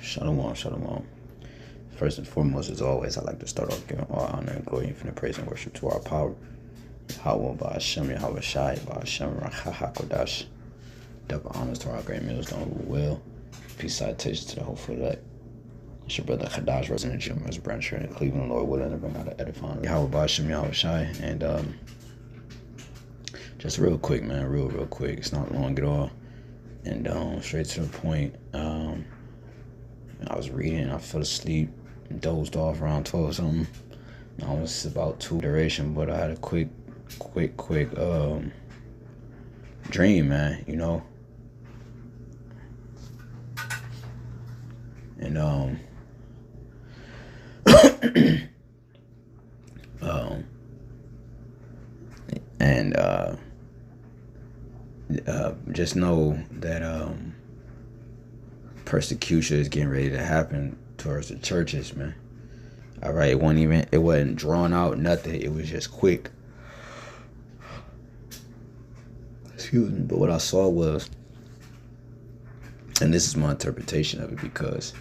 Shalom, shalom. First and foremost, as always, I like to start off giving all honor and glory, infinite praise and worship to our power. Yahweh Ba'ashem, Yahweh Shai, Ba'ashem, Rachaha Kodash. Double honors to our great millstone who will. Peace salutations to the hopeful elect. It's your brother Kadash, resident Jim, as a branch here in Cleveland, Lord willing, to bring out an edifying. Yahweh Ba'ashem, Yahweh Shai. And just real quick, man, real quick. It's not long at all. And straight to the point. I was reading, I fell asleep, dozed off around 12 something. I was about 2 duration, but I had a quick dream, man, you know. And just know that persecution is getting ready to happen towards the churches, man. All right, it wasn't drawn out, nothing. It was just quick. Excuse me, but what I saw was, and this is my interpretation of it, because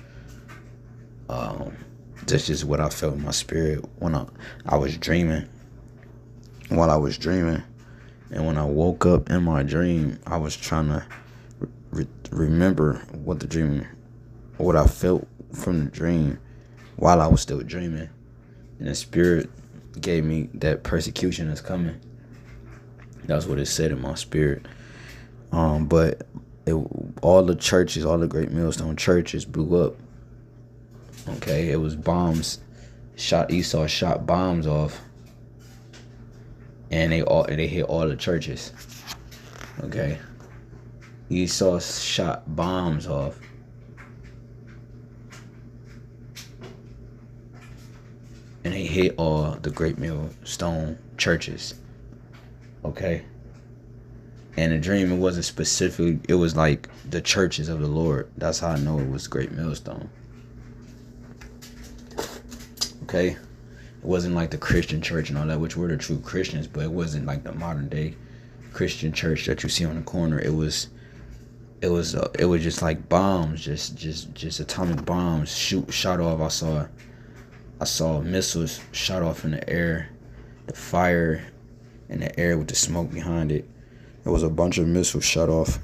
that's just what I felt in my spirit when I was dreaming. While I was dreaming, and when I woke up in my dream, I was trying to remember what I felt from the dream while I was still dreaming. And the spirit gave me that persecution is coming. That's what it said in my spirit. But all the churches, all the great millstone churches blew up. Okay, it was bombs. Esau shot bombs off, and they hit all the churches. Okay, Esau shot bombs off, and they hit all the great millstone churches. Okay, and the dream, it wasn't specific. It was like the churches of the Lord. That's how I know it was great millstone. Okay, it wasn't like the Christian church and all that, which were the true Christians, but it wasn't like the modern day Christian church that you see on the corner. It was just like bombs, just atomic bombs shot off. I saw missiles shot off in the air, the fire in the air with the smoke behind it. There was a bunch of missiles shot off,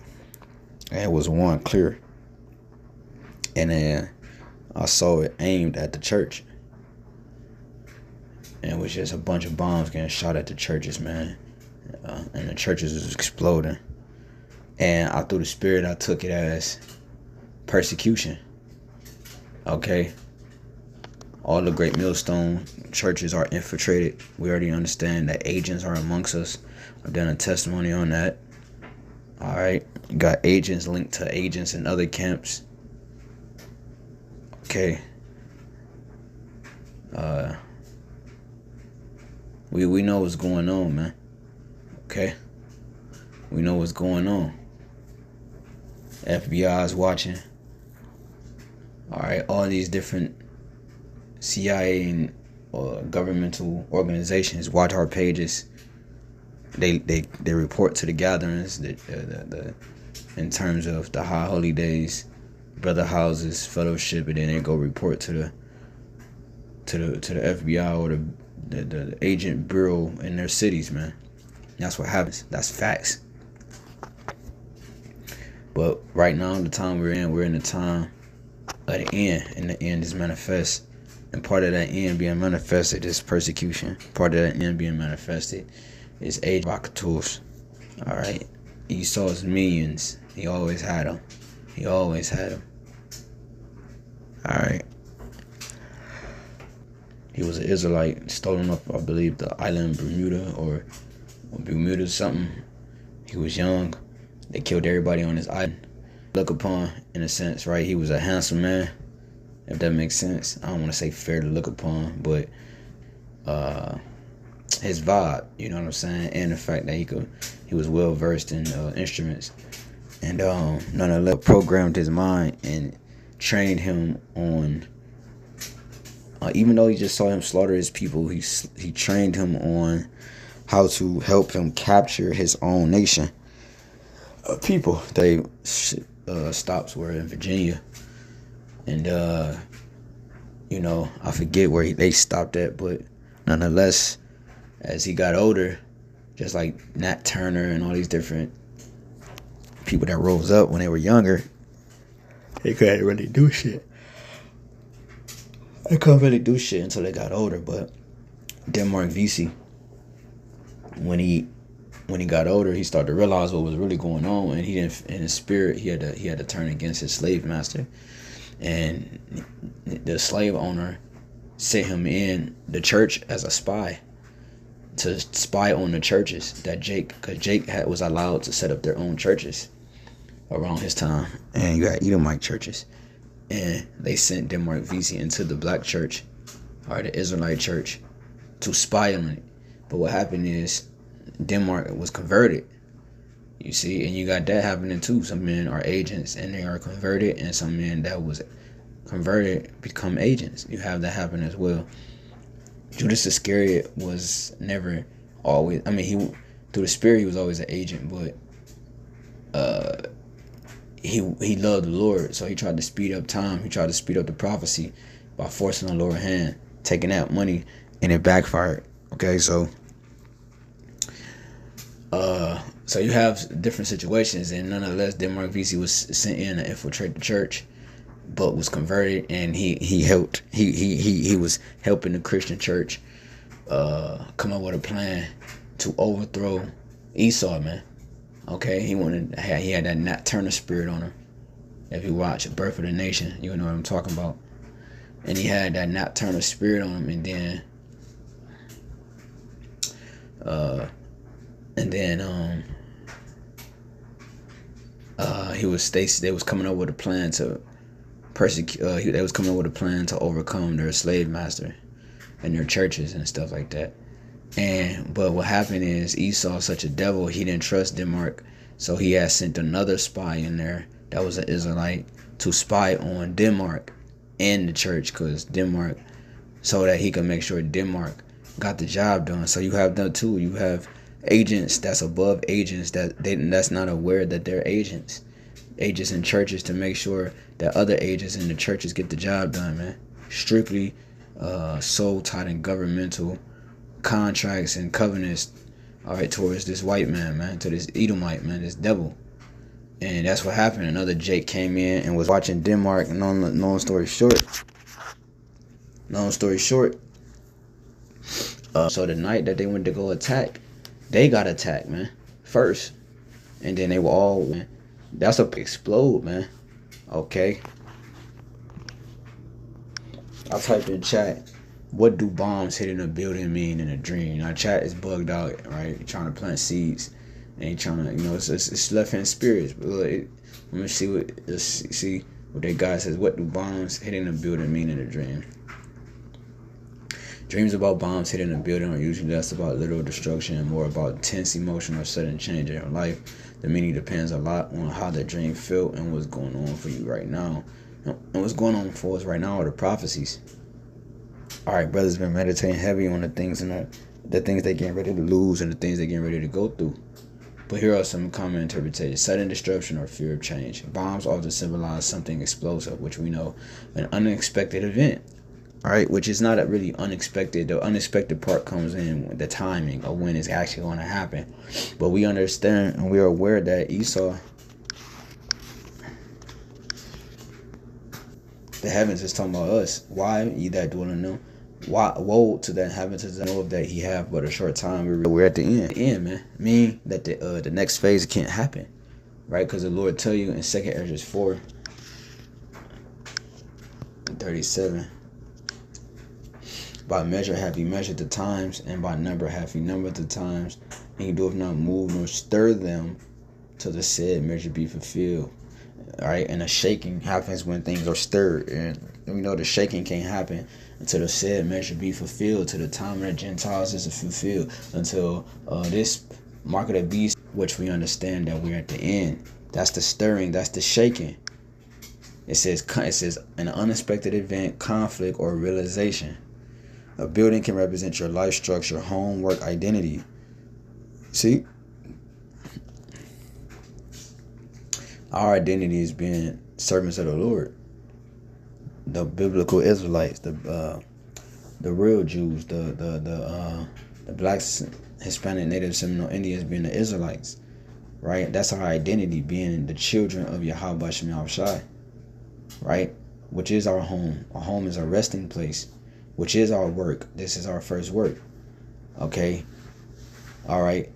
and it was one clear. And then I saw it aimed at the church. And it was just a bunch of bombs getting shot at the churches, man. And the churches was exploding. And through the spirit, I took it as persecution. Okay? All the great millstone churches are infiltrated. We already understand that agents are amongst us. I've done a testimony on that. All right? Got agents linked to agents in other camps. Okay? We know what's going on, man. Okay? We know what's going on. FBI is watching. Alright, all these different CIA and governmental organizations watch our pages. They report to the gatherings in terms of the high holy days, brother houses, fellowship, and then they go report to the FBI or the agent bureau in their cities, man. That's what happens. That's facts. But right now, the time we're in the time of the end, and the end is manifest. And part of that end being manifested is persecution. Part of that end being manifested is age vacatures. All right, Esau's minions. He always had them. All right. He was an Israelite, stolen up, I believe, the island Bermuda or Bermuda something. He was young. They killed everybody on his island. Look upon, in a sense, right? He was a handsome man, if that makes sense. I don't want to say fair to look upon, but his vibe, you know what I'm saying? And the fact that he was well versed in instruments. And nonetheless programmed his mind and trained him on, even though he just saw him slaughter his people, he trained him on how to help him capture his own nation of people. They stops were in Virginia, And I forget where they stopped at, but nonetheless, as he got older, just like Nat Turner and all these different people that rose up when they were younger, they couldn't really do shit. They couldn't really do shit until they got older. But Denmark Vesey, when he got older, he started to realize what was really going on, and he didn't. In his spirit, he had to turn against his slave master, and the slave owner sent him in the church as a spy to spy on the churches that because Jake was allowed to set up their own churches around his time, and you got Edomite churches, and they sent Denmark Vesey into the black church, or the Israelite church, to spy on it. But what happened is Denmark was converted, you see, and you got that happening too. Some men are agents and they are converted, and some men that was converted become agents. You have that happen as well. Judas Iscariot was never always, he through the spirit he was always an agent, but he loved the Lord, so he tried to speed up time. He tried to speed up the prophecy by forcing the lower hand, taking that money, and it backfired. Okay, so you have different situations, and nonetheless, Denmark Vesey was sent in to infiltrate the church, but was converted, and he helped. He was helping the Christian church come up with a plan to overthrow Esau, man. Okay, he had that Nat Turner spirit on him. If you watch Birth of the Nation, you know what I'm talking about. And he had that Nat Turner spirit on him, and then they was coming up with a plan to persecute. They was coming up with a plan to overcome their slave master and their churches and stuff like that. But what happened is Esau, such a devil, he didn't trust Denmark, so he had sent another spy in there that was an Israelite to spy on Denmark and the church, because Denmark, so that he could make sure Denmark got the job done. So you have that too. You have agents that's above agents that's not aware that they're agents in churches, to make sure that other agents in the churches get the job done, man. Strictly soul tied in governmental contracts and covenants, all right, towards this white man, to this Edomite, man, this devil. And that's what happened. Another Jake came in and was watching Denmark, and long story short, so the night that they went to go attack, they got attacked, man, first. And then they were all, man, that's a explode, man. Okay. I typed in chat, what do bombs hitting a building mean in a dream? Now, chat is bugged out, right? You're trying to plant seeds, and you're trying to, it's left hand spirits. But look, let me see what that guy says. What do bombs hitting a building mean in a dream? Dreams about bombs hitting a building are usually less about literal destruction and more about intense emotion or sudden change in your life. The meaning depends a lot on how the dream felt and what's going on for you right now. And what's going on for us right now are the prophecies. All right, brothers been meditating heavy on the things and the things they getting ready to lose and the things they getting ready to go through. But here are some common interpretations. Sudden disruption or fear of change. Bombs often symbolize something explosive, which we know, an unexpected event. All right, which is not really unexpected. The unexpected part comes in with the timing of when it's actually going to happen. But we understand and we are aware that Esau, the heavens is talking about us. Why? Ye that dwell in them. Woe to that heavens know that he have but a short time. We're at the end. The end, man. Mean that the next phase can't happen, right? Because the Lord tell you in 2nd Ezra 4:37. By measure have he measured the times, and by number have he numbered the times, and he doeth not move nor stir them till the said measure be fulfilled. All right, and a shaking happens when things are stirred, and we know the shaking can't happen until the said measure be fulfilled, till the time of the Gentiles is fulfilled, until this mark of the beast, which we understand that we're at the end. That's the stirring, that's the shaking. It says an unexpected event, conflict, or realization. A building can represent your life structure, home, work, identity. See? Our identity is being servants of the Lord. the biblical Israelites, the real Jews, the blacks, Hispanic, Native, Seminole Indians being the Israelites, right? That's our identity, being the children of Yahweh Shem Yahushai, right? Which is our home. Our home is our resting place, which is our work. This is our first work, okay? All right.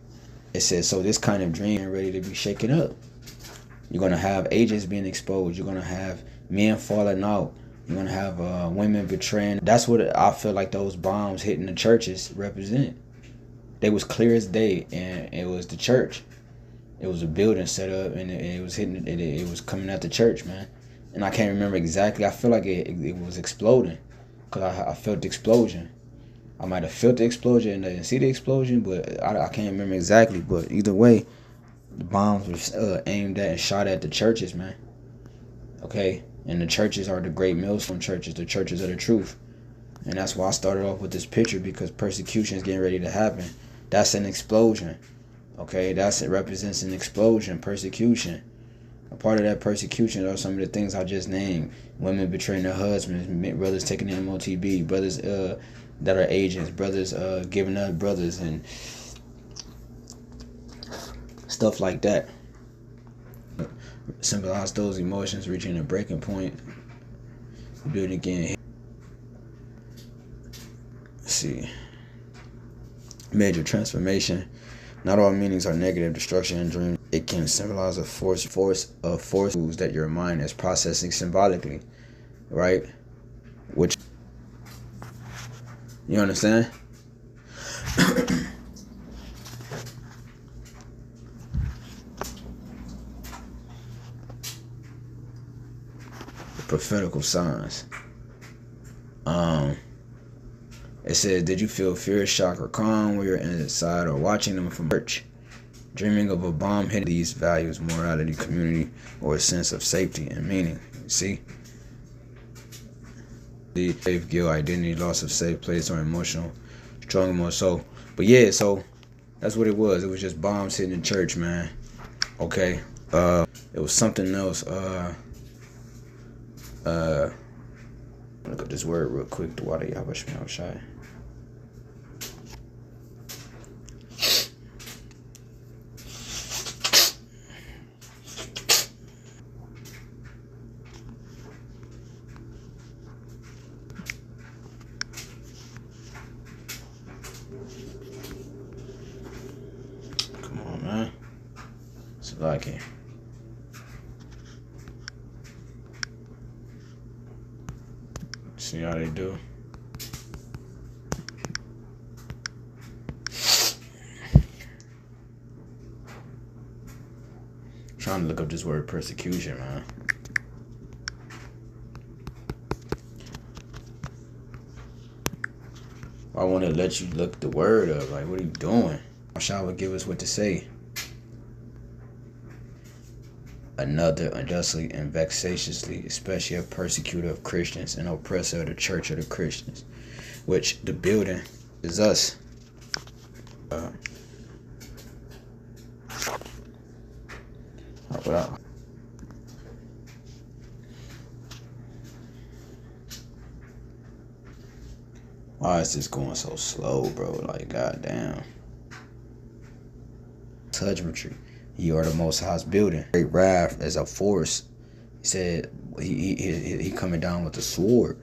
It says, so this kind of dream is ready to be shaken up. You're going to have agents being exposed. You're going to have men falling out. You're going to have women betraying. That's what I feel like those bombs hitting the churches represent. They was clear as day, and it was the church. It was a building set up, and it was hitting. It was coming at the church, man. And I can't remember exactly. I feel like it was exploding, because I felt the explosion. I might have felt the explosion and didn't see the explosion, but I can't remember exactly. But either way, the bombs were aimed at and shot at the churches, man. Okay? And the churches are the great millstone churches. The churches of the truth. And that's why I started off with this picture, because persecution is getting ready to happen. That's an explosion. Okay? It represents an explosion, persecution. A part of that persecution are some of the things I just named. Women betraying their husbands, brothers taking the MOTB, brothers that are agents, brothers giving up brothers, and stuff like that. Symbolize those emotions reaching a breaking point. Do it again. Let's see. Major transformation. Not all meanings are negative. Destruction and dreams. It can symbolize a force that your mind is processing symbolically, right? Which, you understand? Prophetical signs. It says, did you feel fear, shock, or calm when you're inside or watching them from church? Dreaming of a bomb hitting these values, morality, community, or a sense of safety and meaning. You see? The safe, guilt, identity, loss of safe place, or emotional, strong emotion. So, but yeah, so that's what it was. It was just bombs hitting the church, man. Okay. It was something else. Look at this word real quick. The water Yahweh Shem Yahushai. Come on, man. It's like it. See how they do. Trying to look up this word persecution, man. I want to let you look the word up. Like, what are you doing? Shah would give us what to say. Another unjustly and vexatiously, especially a persecutor of Christians and oppressor of the church of the Christians, which the building is us. Why is this going so slow, bro? Like, goddamn. Judgmentary. You are the Most High's building. Great wrath as a force. He said he coming down with a sword.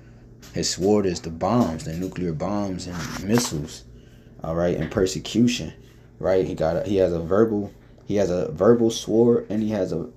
His sword is the bombs, the nuclear bombs and missiles. All right, and persecution. Right? He has a verbal sword, and he has a